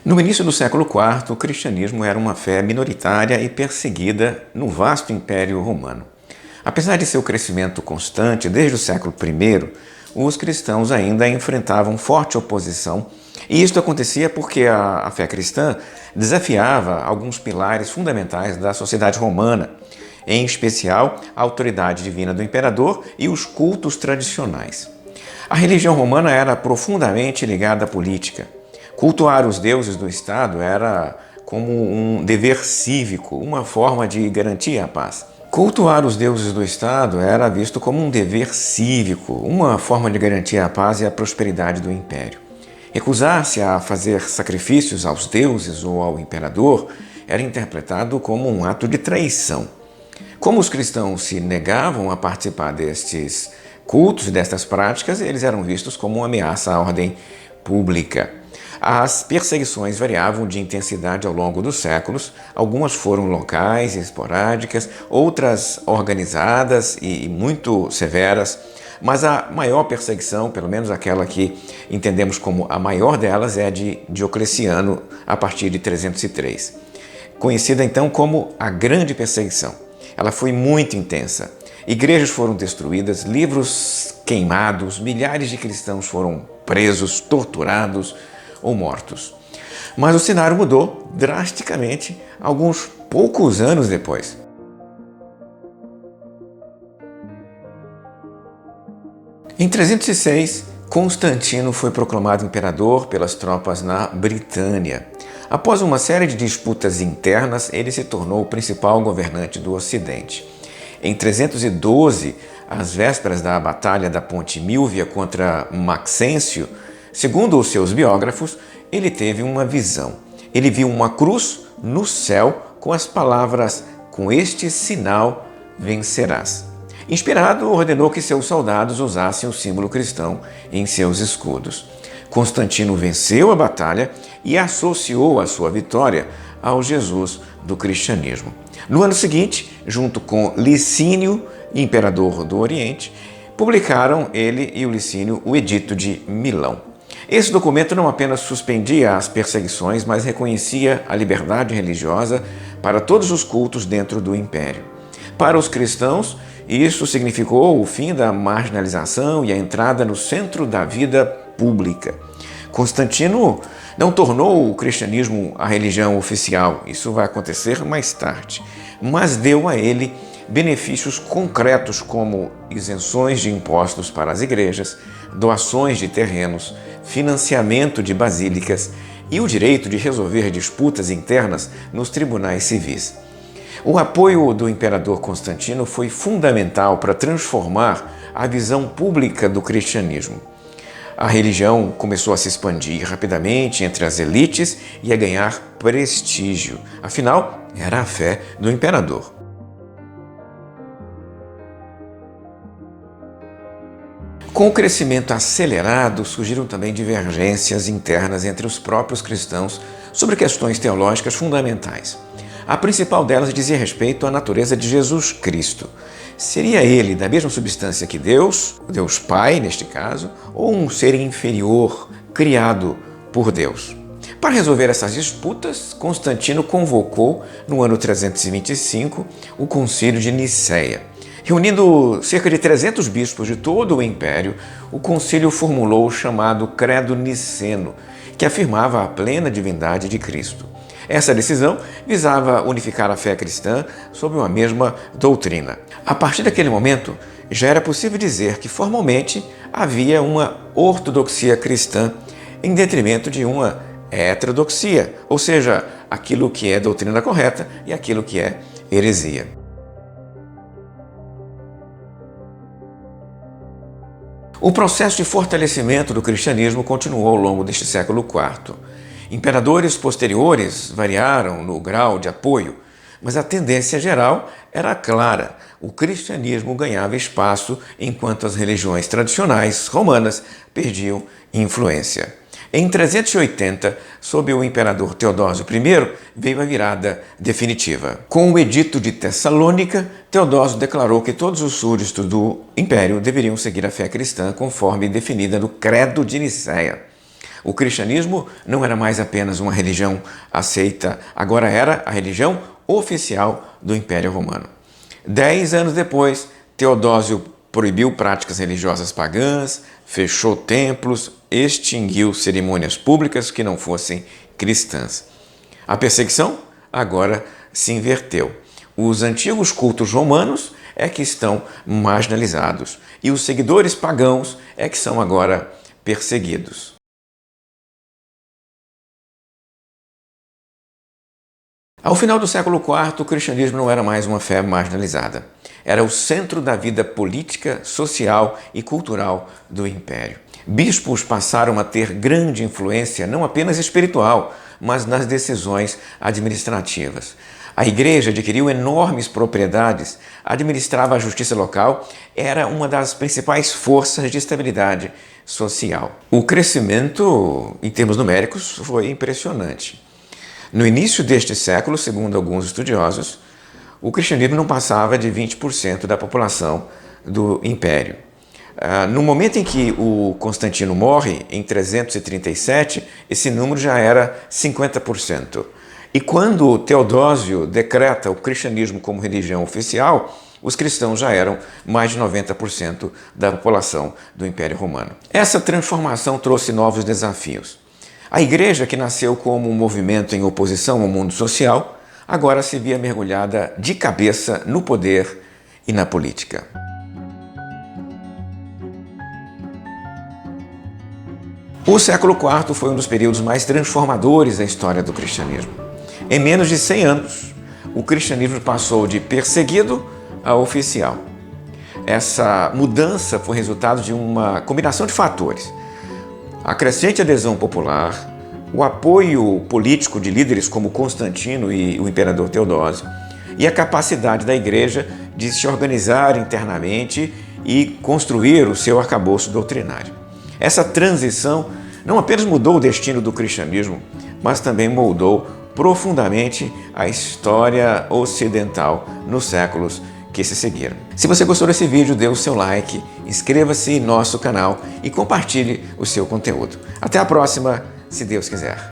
No início do século IV, o cristianismo era uma fé minoritária e perseguida no vasto Império Romano. Apesar de seu crescimento constante desde o século I, os cristãos ainda enfrentavam forte oposição, e isto acontecia porque a fé cristã desafiava alguns pilares fundamentais da sociedade romana, em especial a autoridade divina do imperador e os cultos tradicionais. A religião romana era profundamente ligada à política. Cultuar os deuses do Estado era como um dever cívico, uma forma de garantir a paz. Cultuar os deuses do Estado era visto como um dever cívico, uma forma de garantir a paz e a prosperidade do império. Recusar-se a fazer sacrifícios aos deuses ou ao imperador era interpretado como um ato de traição. Como os cristãos se negavam a participar destes cultos e destas práticas, eles eram vistos como uma ameaça à ordem pública. As perseguições variavam de intensidade ao longo dos séculos, algumas foram locais e esporádicas, outras organizadas e muito severas, mas a maior perseguição, pelo menos aquela que entendemos como a maior delas, é a de Diocleciano, a partir de 303. Conhecida então como a Grande Perseguição. Ela foi muito intensa. Igrejas foram destruídas, livros queimados, milhares de cristãos foram presos, torturados ou mortos. Mas o cenário mudou drasticamente alguns poucos anos depois. Em 306, Constantino foi proclamado imperador pelas tropas na Britânia. Após uma série de disputas internas, ele se tornou o principal governante do Ocidente. Em 312, às vésperas da Batalha da Ponte Milvia contra Maxêncio, segundo os seus biógrafos, ele teve uma visão. Ele viu uma cruz no céu com as palavras: "Com este sinal vencerás". Inspirado, ordenou que seus soldados usassem o símbolo cristão em seus escudos. Constantino venceu a batalha e associou a sua vitória ao Jesus do cristianismo. No ano seguinte, junto com Licínio, imperador do Oriente, publicaram ele e o Licínio o Edito de Milão. Esse documento não apenas suspendia as perseguições, mas reconhecia a liberdade religiosa para todos os cultos dentro do império. Para os cristãos, isso significou o fim da marginalização e a entrada no centro da vida pública. Constantino não tornou o cristianismo a religião oficial, isso vai acontecer mais tarde, mas deu a ele benefícios concretos como isenções de impostos para as igrejas, doações de terrenos, financiamento de basílicas e o direito de resolver disputas internas nos tribunais civis. O apoio do imperador Constantino foi fundamental para transformar a visão pública do cristianismo. A religião começou a se expandir rapidamente entre as elites e a ganhar prestígio. Afinal, era a fé do imperador. Com o crescimento acelerado, surgiram também divergências internas entre os próprios cristãos sobre questões teológicas fundamentais. A principal delas dizia respeito à natureza de Jesus Cristo. Seria ele da mesma substância que Deus, o Deus Pai neste caso, ou um ser inferior criado por Deus? Para resolver essas disputas, Constantino convocou, no ano 325, o Concílio de Nicéia. Reunindo cerca de 300 bispos de todo o império, o concílio formulou o chamado Credo Niceno, que afirmava a plena divindade de Cristo. Essa decisão visava unificar a fé cristã sob uma mesma doutrina. A partir daquele momento, já era possível dizer que formalmente havia uma ortodoxia cristã em detrimento de uma heterodoxia, ou seja, aquilo que é doutrina correta e aquilo que é heresia. O processo de fortalecimento do cristianismo continuou ao longo deste século IV. Imperadores posteriores variaram no grau de apoio, mas a tendência geral era clara. O cristianismo ganhava espaço enquanto as religiões tradicionais romanas perdiam influência. Em 380, sob o imperador Teodósio I, veio a virada definitiva. Com o Edito de Tessalônica, Teodósio declarou que todos os súditos do império deveriam seguir a fé cristã conforme definida no Credo de Nicéia. O cristianismo não era mais apenas uma religião aceita, agora era a religião oficial do Império Romano. 10 anos depois, Teodósio proibiu práticas religiosas pagãs, fechou templos, extinguiu cerimônias públicas que não fossem cristãs. A perseguição agora se inverteu. Os antigos cultos romanos é que estão marginalizados e os seguidores pagãos é que são agora perseguidos. Ao final do século IV, o cristianismo não era mais uma fé marginalizada. Era o centro da vida política, social e cultural do Império. Bispos passaram a ter grande influência, não apenas espiritual, mas nas decisões administrativas. A igreja adquiriu enormes propriedades, administrava a justiça local, era uma das principais forças de estabilidade social. O crescimento, em termos numéricos, foi impressionante. No início deste século, segundo alguns estudiosos, o cristianismo não passava de 20% da população do Império. No momento em que o Constantino morre, em 337, esse número já era 50%. E quando Teodósio decreta o cristianismo como religião oficial, os cristãos já eram mais de 90% da população do Império Romano. Essa transformação trouxe novos desafios. A igreja, que nasceu como um movimento em oposição ao mundo social, agora se via mergulhada de cabeça no poder e na política. O século IV foi um dos períodos mais transformadores da história do cristianismo. Em menos de 100 anos, o cristianismo passou de perseguido a oficial. Essa mudança foi resultado de uma combinação de fatores. A crescente adesão popular, o apoio político de líderes como Constantino e o imperador Teodósio, e a capacidade da igreja de se organizar internamente e construir o seu arcabouço doutrinário. Essa transição não apenas mudou o destino do cristianismo, mas também moldou profundamente a história ocidental nos séculos que se seguiram. Se você gostou desse vídeo, dê o seu like, inscreva-se em nosso canal e compartilhe o seu conteúdo. Até a próxima, se Deus quiser.